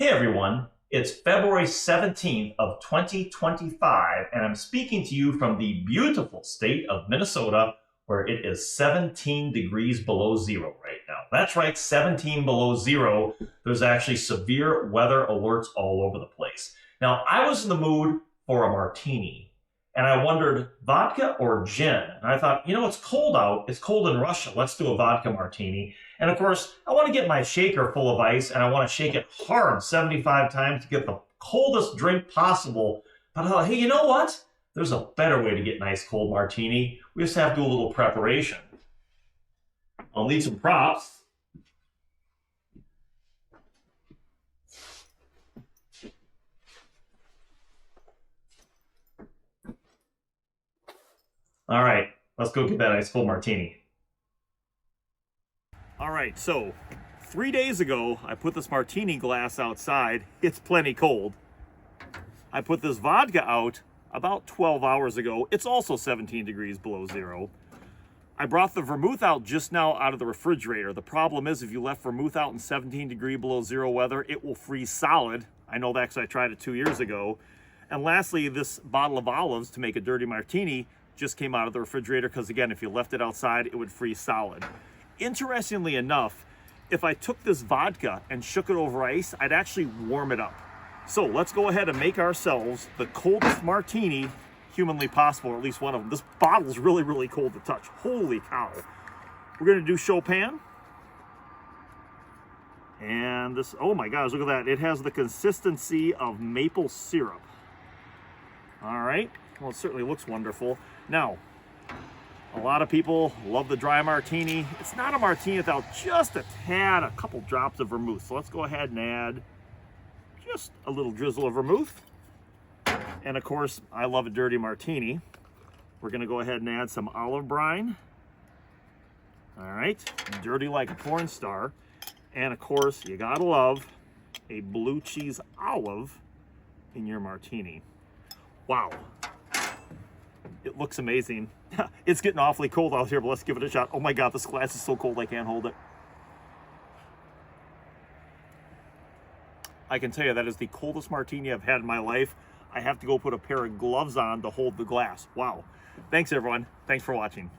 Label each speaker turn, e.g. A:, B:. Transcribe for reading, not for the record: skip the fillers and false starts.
A: Hey everyone, it's February 17th of 2025, and I'm speaking to you from the beautiful state of Minnesota, where it is 17 degrees below zero right now. That's right, 17 below zero. There's actually severe weather alerts all over the place. Now, I was in the mood for a martini, and I wondered, vodka or gin? And I thought, it's cold out. It's cold in Russia. Let's do a vodka martini. And of course, I want to get my shaker full of ice and I want to shake it hard 75 times to get the coldest drink possible. But I thought, hey, you know what? There's a better way to get an ice cold martini. We just have to do a little preparation. I'll need some props. All right, let's go get that ice cold martini. All right, so 3 days ago, I put this martini glass outside. It's plenty cold. I put this vodka out about 12 hours ago. It's also 17 degrees below zero. I brought the vermouth out just now out of the refrigerator. The problem is if you left vermouth out in 17 degree below zero weather, it will freeze solid. I know that because I tried it 2 years ago. And lastly, this bottle of olives to make a dirty martini just came out of the refrigerator because, again, if you left it outside, it would freeze solid. Interestingly enough, if I took this vodka and shook it over ice, I'd actually warm it up. So let's go ahead and make ourselves the coldest martini humanly possible, or at least one of them. This bottle's really, really cold to touch. Holy cow. We're gonna do Chopin. And this, oh my gosh, look at that. It has the consistency of maple syrup. All right, well, it certainly looks wonderful. Now, a lot of people love the dry martini. It's not a martini without just a tad, a couple drops of vermouth. So let's go ahead and add just a little drizzle of vermouth. And of course, I love a dirty martini. We're gonna go ahead and add some olive brine. All right, dirty like a porn star. And of course, you gotta love a blue cheese olive in your martini. Wow. It looks amazing. It's getting awfully cold out here, but let's give it a shot. Oh my God, this glass is so cold I can't hold it. I can tell you that is the coldest martini I've had in my life. I have to go put a pair of gloves on to hold the glass. Wow. Thanks everyone. Thanks for watching.